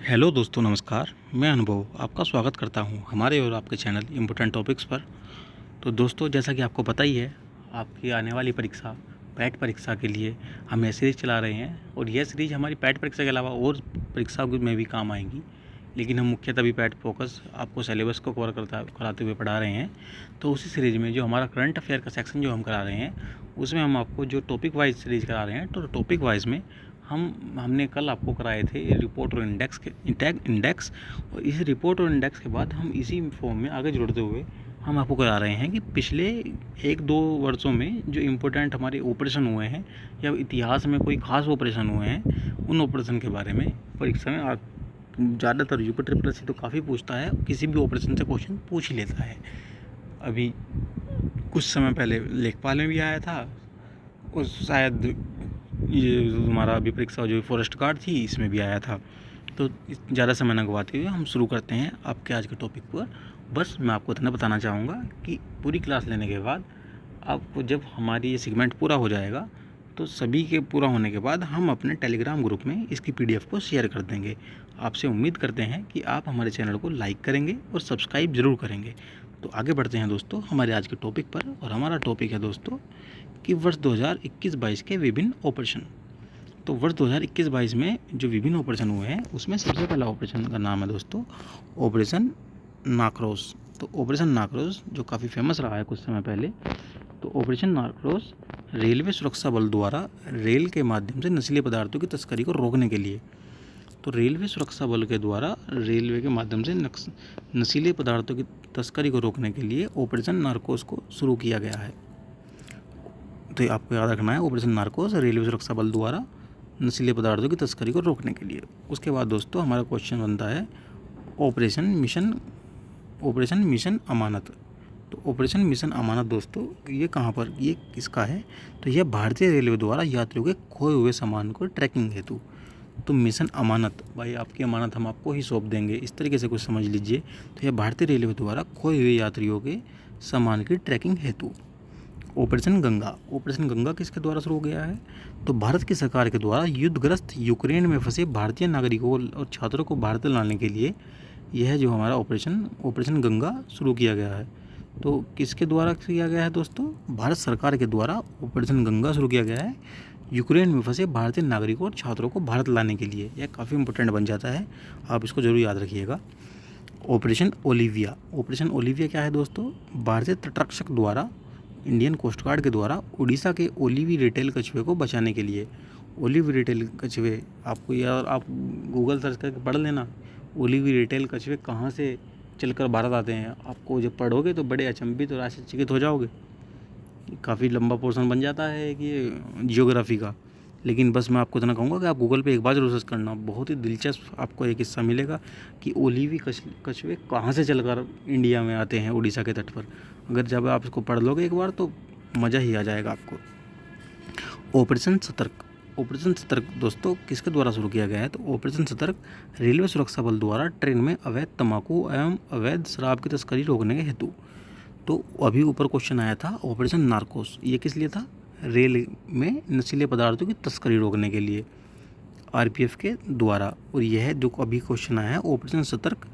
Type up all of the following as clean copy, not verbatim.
Hello दोस्तों, नमस्कार। मैं अनुभव आपका स्वागत करता हूं हमारे और आपके चैनल इम्पोर्टेंट टॉपिक्स पर। तो दोस्तों, जैसा कि आपको पता ही है, आपकी आने वाली परीक्षा पैट परीक्षा के लिए हम यह सीरीज़ चला रहे हैं और यह सीरीज़ हमारी पैट परीक्षा के अलावा और परीक्षाओं में भी काम आएंगी। लेकिन हम मुख्यतः अभी पैट फोकस आपको सिलेबस को कवर कराते हुए पढ़ा रहे हैं। तो उसी सीरीज़ में जो हमारा करंट अफेयर का सेक्शन जो हम करा रहे हैं, उसमें हम आपको जो टॉपिक वाइज सीरीज़ करा रहे हैं, तो टॉपिक वाइज में हमने कल आपको कराए थे रिपोर्ट और इंडेक्स। और इस रिपोर्ट और इंडेक्स के बाद हम इसी फॉर्म में आगे जोड़ते हुए हम आपको करा रहे हैं कि पिछले 1-2 वर्षों में जो इम्पोर्टेंट हमारे ऑपरेशन हुए हैं या इतिहास में कोई खास ऑपरेशन हुए हैं, उन ऑपरेशन के बारे में परीक्षा में ज़्यादातर यूपी ट्रिपल एससी तो काफ़ी पूछता है, किसी भी ऑपरेशन से क्वेश्चन पूछ ही लेता है। अभी कुछ समय पहले लेखपाल में भी आया था, और शायद ये हमारा अभी परीक्षा जो फॉरेस्ट गार्ड थी, इसमें भी आया था। तो ज़्यादा समय न गवाते हुए हम शुरू करते हैं आपके आज के टॉपिक पर। बस मैं आपको इतना बताना चाहूँगा कि पूरी क्लास लेने के बाद आपको जब हमारी ये सेगमेंट पूरा हो जाएगा, तो सभी के पूरा होने के बाद हम अपने टेलीग्राम ग्रुप में इसकी पीडीएफ को शेयर कर देंगे। आपसे उम्मीद करते हैं कि आप हमारे चैनल को लाइक करेंगे और सब्सक्राइब ज़रूर करेंगे। तो आगे बढ़ते हैं दोस्तों हमारे आज के टॉपिक पर, और हमारा टॉपिक है दोस्तों कि वर्ष 2021-22 के विभिन्न ऑपरेशन। तो वर्ष 2021-22 में जो विभिन्न ऑपरेशन हुए हैं, उसमें सबसे पहला ऑपरेशन का नाम है दोस्तों ऑपरेशन नाक्रोस। तो ऑपरेशन नाक्रोस जो काफ़ी फेमस रहा है कुछ समय पहले। तो ऑपरेशन नाक्रोस रेलवे सुरक्षा बल द्वारा रेल के माध्यम से नशीले पदार्थों की तस्करी को रोकने के लिए, तो रेलवे सुरक्षा बल के द्वारा रेलवे के माध्यम से नशीले पदार्थों की तस्करी को रोकने के लिए ऑपरेशन नार्कोस को शुरू किया गया है। तो आपको याद रखना है, ऑपरेशन नार्कोस रेलवे सुरक्षा बल द्वारा नशीले पदार्थों की तस्करी को रोकने के लिए। उसके बाद दोस्तों हमारा क्वेश्चन बनता है ऑपरेशन मिशन अमानत। तो ऑपरेशन मिशन अमानत दोस्तों ये कहाँ पर, ये किसका है? तो यह भारतीय रेलवे द्वारा यात्रियों के खोए हुए सामान को ट्रैकिंग हेतु। तो मिशन अमानत, भाई आपकी अमानत हम आपको ही सौंप देंगे, इस तरीके से कुछ समझ लीजिए। तो यह भारतीय रेलवे द्वारा खोए हुए यात्रियों के सामान की ट्रैकिंग हेतु। ऑपरेशन गंगा किसके द्वारा शुरू हो गया है? तो भारत की सरकार के द्वारा युद्धग्रस्त यूक्रेन में फंसे भारतीय नागरिकों और छात्रों को भारत लाने के लिए यह जो हमारा ऑपरेशन गंगा शुरू किया गया है। तो किसके द्वारा किया गया है दोस्तों? भारत सरकार के द्वारा ऑपरेशन गंगा शुरू किया गया है यूक्रेन में फंसे भारतीय नागरिकों और छात्रों को भारत लाने के लिए। यह काफ़ी इंपॉर्टेंट बन जाता है, आप इसको जरूर याद रखिएगा। ऑपरेशन ओलिविया क्या है दोस्तों? भारतीय तटरक्षक द्वारा इंडियन कोस्ट गार्ड के द्वारा उड़ीसा के ओलिवी रिटेल कछुए को बचाने के लिए। ओलिवी रिटेल कछुए आपको यार, आप गूगल सर्च करके पढ़ लेना, ओलिवी रिटेल कछुए कहाँ से चलकर भारत आते हैं। आपको जब पढ़ोगे तो बड़े अचंभित और आश्चर्यचकित हो जाओगे। काफ़ी लंबा पोर्शन बन जाता है कि ये जियोग्राफी का, लेकिन बस मैं आपको इतना कहूँगा कि आप गूगल पे एक बार जरूर सर्च करना, बहुत ही दिलचस्प आपको एक किस्सा मिलेगा कि ओलिवी कछुए कहाँ से चलकर इंडिया में आते हैं उड़ीसा के तट पर। अगर जब आप इसको पढ़ लोगे एक बार तो मज़ा ही आ जाएगा आपको। ऑपरेशन सतर्क दोस्तों किसके द्वारा शुरू किया गया है? तो ऑपरेशन सतर्क रेलवे सुरक्षा बल द्वारा ट्रेन में अवैध तंबाकू एवं अवैध शराब की तस्करी रोकने के हेतु। तो अभी ऊपर क्वेश्चन आया था ऑपरेशन नार्कोस, ये किस लिए था? रेल में नशीले पदार्थों की तस्करी रोकने के लिए आरपीएफ के द्वारा। और यह जो अभी क्वेश्चन आया है ऑपरेशन सतर्क,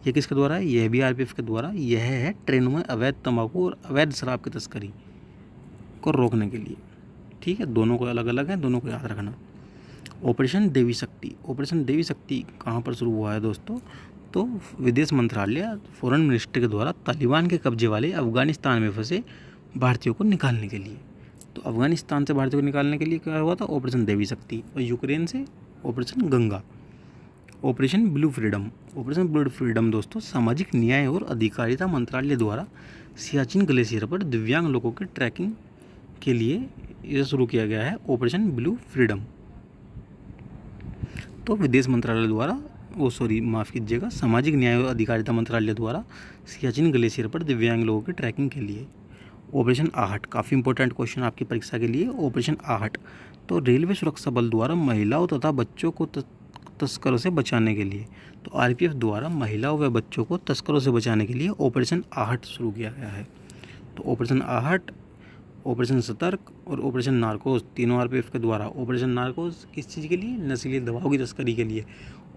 ये किसके द्वारा है? यह भी आरपीएफ के द्वारा। यह है ट्रेनों में अवैध तंबाकू और अवैध शराब की तस्करी को रोकने के लिए। ठीक है, दोनों को अलग अलग है, दोनों को याद रखना। ऑपरेशन देवी शक्ति कहाँ पर शुरू हुआ है दोस्तों? तो विदेश मंत्रालय फॉरेन मिनिस्ट्री के द्वारा तालिबान के कब्जे वाले अफगानिस्तान में फंसे भारतीयों को निकालने के लिए। तो अफगानिस्तान से भारतीयों को निकालने के लिए क्या हुआ था? ऑपरेशन देवी शक्ति। और यूक्रेन से operation Ganga. Operation blue freedom दोस्तों सामाजिक न्याय और अधिकारिता मंत्रालय द्वारा सियाचिन ग्लेशियर पर दिव्यांग लोगों की ट्रैकिंग के लिए यह शुरू किया गया है ऑपरेशन ब्लू फ्रीडम। तो विदेश मंत्रालय द्वारा सामाजिक न्याय और अधिकारिता मंत्रालय द्वारा सियाचिन ग्लेशियर पर दिव्यांग लोगों की ट्रैकिंग के लिए। ऑपरेशन आहट, काफ़ी इंपॉर्टेंट क्वेश्चन आपकी परीक्षा के लिए। ऑपरेशन आहट तो रेलवे सुरक्षा बल द्वारा महिलाओं तथा बच्चों को तस्करों से बचाने के लिए। तो आरपीएफ द्वारा महिलाओं व बच्चों को तस्करों से बचाने के लिए ऑपरेशन आहट शुरू किया गया है। तो ऑपरेशन आहट, ऑपरेशन सतर्क और ऑपरेशन नार्कोस तीनों आरपीएफ के द्वारा। ऑपरेशन नार्कोस किस चीज़ के लिए? नशीली दवाओं की तस्करी के लिए।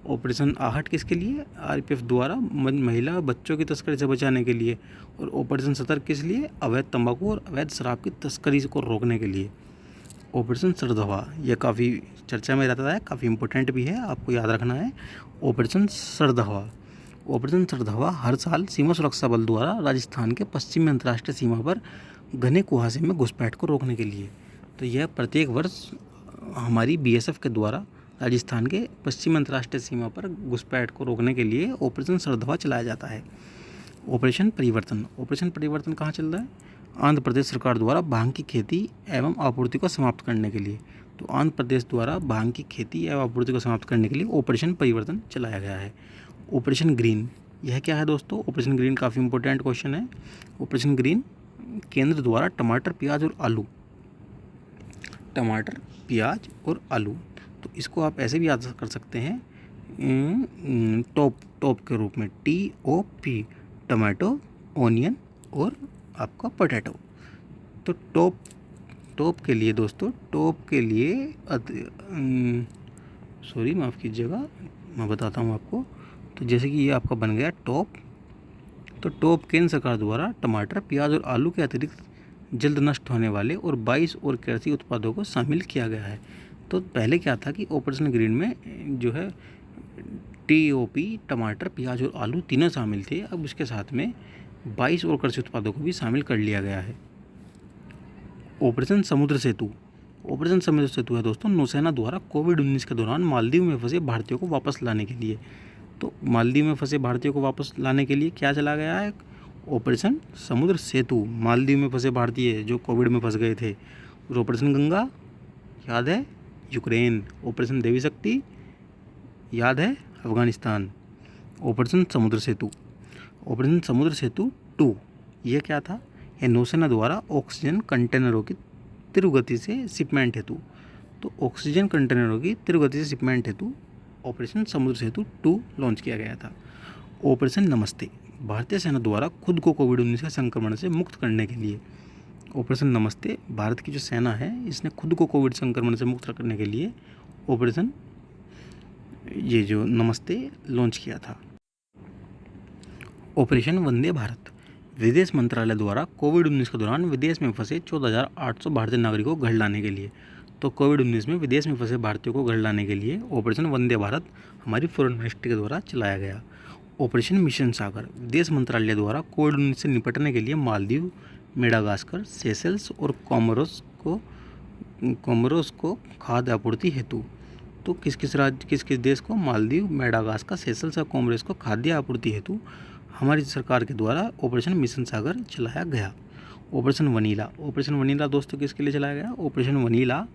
ऑपरेशन आहट किसके लिए? आरपीएफ द्वारा महिला बच्चों की तस्करी से बचाने के लिए। और ऑपरेशन सतर्क किस लिए? अवैध तंबाकू और अवैध शराब की तस्करी को रोकने के लिए। ऑपरेशन सरदवा, यह काफ़ी चर्चा में रहता है, काफ़ी इम्पोर्टेंट भी है, आपको याद रखना है। ऑपरेशन सरदवा, ऑपरेशन सरदवा हर साल सीमा सुरक्षा बल द्वारा राजस्थान के पश्चिमी अंतर्राष्ट्रीय सीमा पर घने कुहासे में घुसपैठ को रोकने के लिए। तो यह प्रत्येक वर्ष हमारी बीएसएफ के द्वारा राजस्थान के पश्चिमी अंतर्राष्ट्रीय सीमा पर घुसपैठ को रोकने के लिए ऑपरेशन सरदवा चलाया जाता है। ऑपरेशन परिवर्तन, ऑपरेशन परिवर्तन कहाँ चल रहा है? आंध्र प्रदेश सरकार द्वारा भांग की खेती एवं आपूर्ति को समाप्त करने के लिए। तो आंध्र प्रदेश द्वारा भांग की खेती एवं आपूर्ति को समाप्त करने के लिए ऑपरेशन परिवर्तन चलाया गया है। ऑपरेशन ग्रीन, यह क्या है दोस्तों? ऑपरेशन ग्रीन काफ़ी इंपॉर्टेंट क्वेश्चन है। ऑपरेशन ग्रीन केंद्र द्वारा टमाटर, प्याज और आलू, टमाटर, प्याज और आलू, तो इसको आप ऐसे भी याद कर सकते हैं टॉप के रूप में, TOP, टमाटो, ऑनियन और आपका पोटैटो। तो टॉप के लिए दोस्तों, टॉप के लिए सॉरी माफ़ कीजिएगा, मैं बताता हूँ आपको। तो जैसे कि ये आपका बन गया टॉप, तो टॉप केंद्र सरकार द्वारा टमाटर, प्याज और आलू के अतिरिक्त जल्द नष्ट होने वाले और 22 और कृषि उत्पादों को शामिल किया गया है। तो पहले क्या था कि ऑपरेशन ग्रीन में जो है TOP, टमाटर, प्याज और आलू तीनों शामिल थे। अब उसके साथ में 22 और कृषि उत्पादों को भी शामिल कर लिया गया है। ऑपरेशन समुद्र सेतु, ऑपरेशन समुद्र सेतु है दोस्तों नौसेना द्वारा कोविड-19 के दौरान मालदीव में फंसे भारतीयों को वापस लाने के लिए। तो मालदीव में फंसे भारतीयों को वापस लाने के लिए क्या चला गया है? ऑपरेशन समुद्र सेतु। मालदीव में फंसे भारतीय जो कोविड में फंस गए थे। और ऑपरेशन गंगा याद है, यूक्रेन। ऑपरेशन देवी शक्ति याद है, अफगानिस्तान। ऑपरेशन समुद्र सेतु, ऑपरेशन समुद्र सेतु 2, यह क्या था? यह नौसेना द्वारा ऑक्सीजन कंटेनरों की तीव्र गति से शिपमेंट हेतु। तो ऑक्सीजन कंटेनरों की तीव्र गति से शिपमेंट हेतु ऑपरेशन समुद्र सेतु 2 लॉन्च किया गया था। ऑपरेशन नमस्ते, भारतीय सेना द्वारा खुद को कोविड-19 के संक्रमण से मुक्त करने के लिए। ऑपरेशन नमस्ते, भारत की जो सेना है इसने खुद को कोविड संक्रमण से मुक्त करने के लिए ऑपरेशन ये जो नमस्ते लॉन्च किया था। ऑपरेशन वंदे भारत, विदेश मंत्रालय द्वारा कोविड-19 के दौरान विदेश में फंसे 14,800 भारतीय नागरिकों को घर लाने के लिए। तो कोविड-19 में विदेश में फंसे भारतीयों को घर लाने के लिए ऑपरेशन वंदे भारत हमारी फॉरेन मिनिस्ट्री के द्वारा चलाया गया। ऑपरेशन मिशन सागर, विदेश मंत्रालय द्वारा कोविड-19 से निपटने के लिए मालदीव, मेडागास्कर, सेशल्स और कोमोरोस को खाद्य आपूर्ति हेतु। तो किस किस देश को? मालदीव, मेडागास्कर, सेशल्स और कोमोरोस को खाद्य आपूर्ति हेतु हमारी सरकार के द्वारा ऑपरेशन मिशन सागर चलाया गया। ऑपरेशन वनीला, ऑपरेशन वनीला दोस्तों किसके लिए चलाया गया? ऑपरेशन वनीला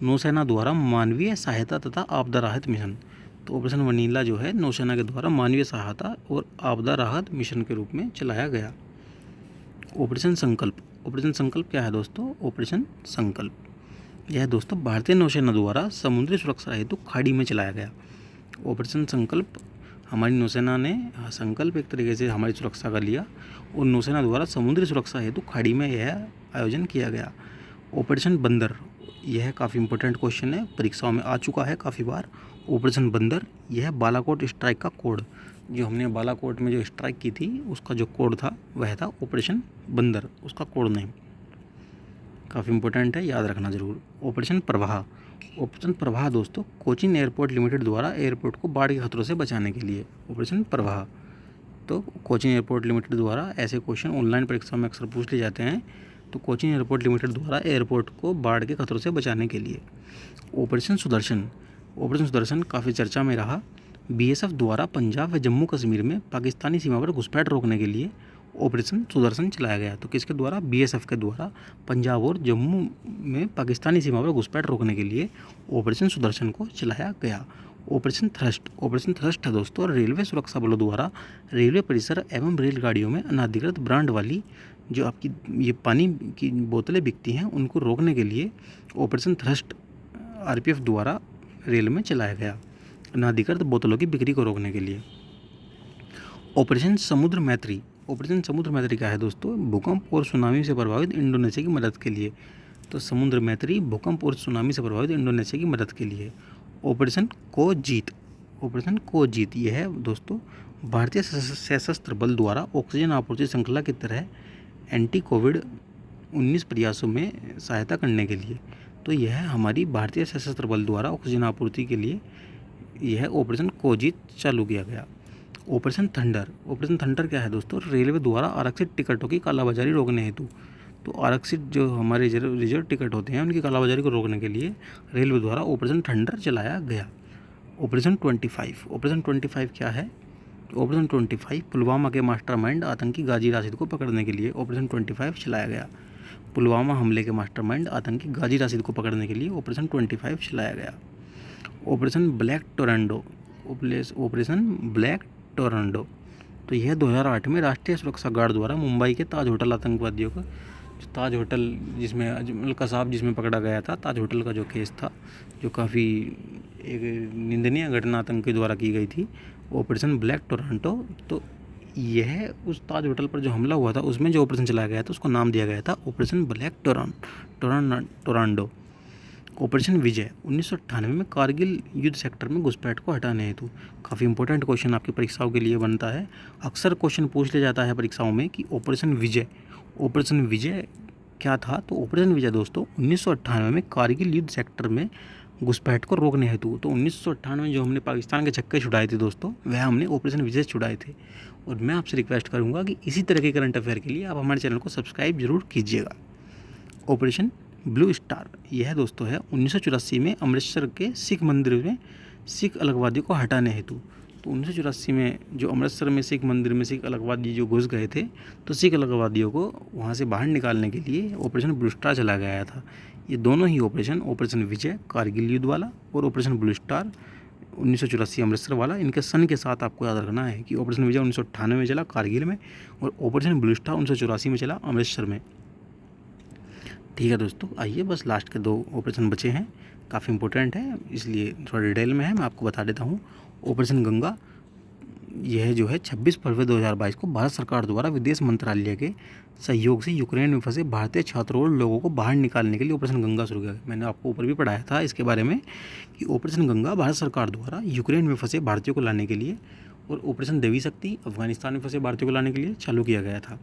नौसेना द्वारा मानवीय सहायता तथा आपदा राहत मिशन। तो ऑपरेशन वनीला जो है नौसेना के द्वारा मानवीय सहायता और आपदा राहत मिशन के रूप में चलाया गया। ऑपरेशन संकल्प, ऑपरेशन संकल्प क्या है दोस्तों? ऑपरेशन संकल्प यह दोस्तों भारतीय नौसेना द्वारा समुद्री सुरक्षा हेतु खाड़ी में चलाया गया। ऑपरेशन संकल्प हमारी नौसेना ने संकल्प एक तरीके से हमारी सुरक्षा का लिया और नौसेना द्वारा समुद्री सुरक्षा हेतु खाड़ी में यह आयोजन किया गया। ऑपरेशन बंदर, यह काफ़ी इंपॉर्टेंट क्वेश्चन है, परीक्षाओं में आ चुका है काफ़ी बार। ऑपरेशन बंदर, यह बालाकोट स्ट्राइक का कोड, जो हमने बालाकोट में जो स्ट्राइक की थी उसका जो कोड था वह था ऑपरेशन बंदर, उसका कोड नेम काफ़ी इंपॉर्टेंट है, याद रखना जरूर। ऑपरेशन प्रवाह, ऑपरेशन प्रवाह दोस्तों कोचीन एयरपोर्ट लिमिटेड द्वारा एयरपोर्ट को बाढ़ के खतरों से बचाने के लिए। ऑपरेशन प्रवाह, तो कोचीन एयरपोर्ट लिमिटेड द्वारा, ऐसे क्वेश्चन ऑनलाइन परीक्षा में अक्सर पूछ लिए जाते हैं, तो कोचीन एयरपोर्ट लिमिटेड द्वारा एयरपोर्ट को बाढ़ के खतरों से बचाने के लिए। ऑपरेशन सुदर्शन, ऑपरेशन सुदर्शन काफ़ी चर्चा में रहा। बीएसएफ द्वारा पंजाब व जम्मू कश्मीर में पाकिस्तानी सीमा पर घुसपैठ रोकने के लिए ऑपरेशन सुदर्शन चलाया गया। तो किसके द्वारा? बीएसएफ के द्वारा पंजाब और जम्मू में पाकिस्तानी सीमा पर घुसपैठ रोकने के लिए ऑपरेशन सुदर्शन को चलाया गया। ऑपरेशन थ्रस्ट, ऑपरेशन थ्रस्ट है दोस्तों रेलवे सुरक्षा बलों द्वारा रेलवे परिसर एवं रेलगाड़ियों में अनाधिकृत ब्रांड वाली जो आपकी ये पानी की बोतलें बिकती हैं उनको रोकने के लिए ऑपरेशन थ्रस्ट आरपीएफ द्वारा रेल में चलाया गया, अनाधिकृत बोतलों की बिक्री को रोकने के लिए। ऑपरेशन समुद्र मैत्री, ऑपरेशन समुद्र मैत्री क्या है दोस्तों? भूकंप और सुनामी से प्रभावित इंडोनेशिया की मदद के लिए। तो समुद्र मैत्री भूकंप और सुनामी से प्रभावित इंडोनेशिया की मदद के लिए। ऑपरेशन कोजीत, ऑपरेशन कोजीत ये है दोस्तों भारतीय सशस्त्र बल द्वारा ऑक्सीजन आपूर्ति श्रृंखला की तरह एंटी कोविड-19 प्रयासों में सहायता करने के लिए। तो यह हमारी भारतीय सशस्त्र बल द्वारा ऑक्सीजन आपूर्ति के लिए यह ऑपरेशन कोजीत चालू किया गया। ऑपरेशन थंडर क्या है दोस्तों? रेलवे द्वारा आरक्षित टिकटों की कालाबाजारी रोकने हेतु। तो आरक्षित जो हमारे रिजर्व टिकट होते हैं उनकी कालाबाजारी को रोकने के लिए रेलवे द्वारा ऑपरेशन थंडर चलाया गया। ऑपरेशन 25 क्या है? ऑपरेशन 25 पुलवामा के मास्टरमाइंड आतंकी गाजी राशिद को पकड़ने के लिए ऑपरेशन 25 चलाया गया। पुलवामा हमले के मास्टरमाइंड आतंकी गाजी राशिद को पकड़ने के लिए ऑपरेशन 25 चलाया गया। ऑपरेशन ब्लैक टोरंडो तो यह 2008 में राष्ट्रीय सुरक्षा गार्ड द्वारा मुंबई के ताज होटल आतंकवादियों को, ताज होटल जिसमें अजमल कसाब जिसमें पकड़ा गया था, ताज होटल का जो केस था जो काफ़ी एक निंदनीय घटना आतंकी द्वारा की गई थी, ऑपरेशन ब्लैक टोरंटो। तो यह उस ताज होटल पर जो हमला हुआ था उसमें जो ऑपरेशन चलाया गया था उसको नाम दिया गया था ऑपरेशन ब्लैक टोरंडो। ऑपरेशन विजय 1998 में कारगिल युद्ध सेक्टर में घुसपैठ को हटाने हेतु। काफ़ी इंपॉर्टेंट क्वेश्चन आपकी परीक्षाओं के लिए बनता है। अक्सर क्वेश्चन पूछ लिया जाता है परीक्षाओं में कि ऑपरेशन विजय क्या था? तो ऑपरेशन विजय दोस्तों 1998 में कारगिल युद्ध सेक्टर में घुसपैठ को रोकने हेतु। तो 1998 में जो हमने पाकिस्तान के छक्के छुड़ाए थे दोस्तों, वह हमने ऑपरेशन विजय छुड़ाए थे। और मैं आपसे रिक्वेस्ट करूँगा कि इसी तरह के करंट अफेयर के लिए आप हमारे चैनल को सब्सक्राइब जरूर कीजिएगा। ऑपरेशन ब्लू स्टार यह दोस्तों है 1984 में अमृतसर के सिख मंदिर में सिख अलगवादियों को हटाने हेतु। तो 1984 में जो अमृतसर में सिख मंदिर में सिख अलगवादी जो घुस गए थे, तो सिख अलगवादियों को वहाँ से बाहर निकालने के लिए ऑपरेशन ब्लू स्टार चला गया था। ये दोनों ही ऑपरेशन विजय कारगिल युद्ध वाला और ऑपरेशन ब्लू स्टार 1984 अमृतसर वाला, इनके सन के साथ आपको याद रखना है कि ऑपरेशन विजय 1998 में चला कारगिल में और ऑपरेशन ब्लू स्टार 1984 में चला अमृतसर में। ठीक है दोस्तों, आइए बस लास्ट के 2 ऑपरेशन बचे हैं, काफ़ी इंपॉर्टेंट है इसलिए थोड़ा डिटेल में है, मैं आपको बता देता हूँ। ऑपरेशन गंगा यह जो है 26 फरवरी 2022 को भारत सरकार द्वारा विदेश मंत्रालय के सहयोग से यूक्रेन में फंसे भारतीय छात्रों और लोगों को बाहर निकालने के लिए ऑपरेशन गंगा शुरू किया। मैंने आपको ऊपर भी पढ़ाया था इसके बारे में कि ऑपरेशन गंगा भारत सरकार द्वारा यूक्रेन में फंसे भारतीयों को लाने के लिए और ऑपरेशन देवी शक्ति अफगानिस्तान में फंसे भारतीयों को लाने के लिए चालू किया गया था।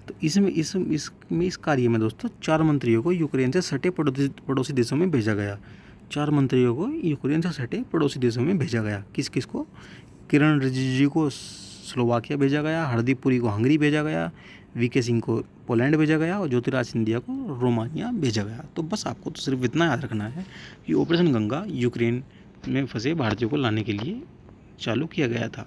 तो इस कार्य में दोस्तों 4 मंत्रियों को यूक्रेन से सटे पड़ोसी देशों में भेजा गया। 4 मंत्रियों को यूक्रेन से सटे पड़ोसी देशों में भेजा गया। किस को? किरण रिजिजू को स्लोवाकिया भेजा गया, हरदीप पुरी को हंगरी भेजा गया, वीके सिंह को पोलैंड भेजा गया और ज्योतिराज सिंधिया को रोमानिया भेजा गया। तो बस आपको तो सिर्फ इतना याद रखना है कि ऑपरेशन गंगा यूक्रेन में फंसे भारतीयों को लाने के लिए चालू किया गया था।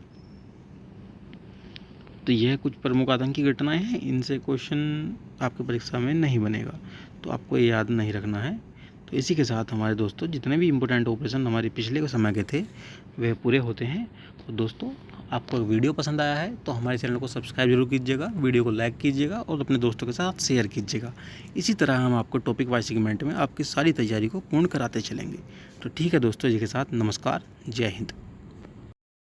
तो यह कुछ प्रमुख आतंकी घटनाएं हैं, इनसे क्वेश्चन आपके परीक्षा में नहीं बनेगा, तो आपको ये याद नहीं रखना है। तो इसी के साथ हमारे दोस्तों जितने भी इम्पोर्टेंट ऑपरेशन हमारे पिछले के समय के थे वह पूरे होते हैं। तो दोस्तों आपको वीडियो पसंद आया है तो हमारे चैनल को सब्सक्राइब जरूर कीजिएगा, वीडियो को लाइक कीजिएगा और अपने दोस्तों के साथ शेयर कीजिएगा। इसी तरह हम आपको टॉपिक वाइज सेगमेंट में आपकी सारी तैयारी को पूर्ण कराते चलेंगे। तो ठीक है दोस्तों, जी के साथ नमस्कार, जय हिंद।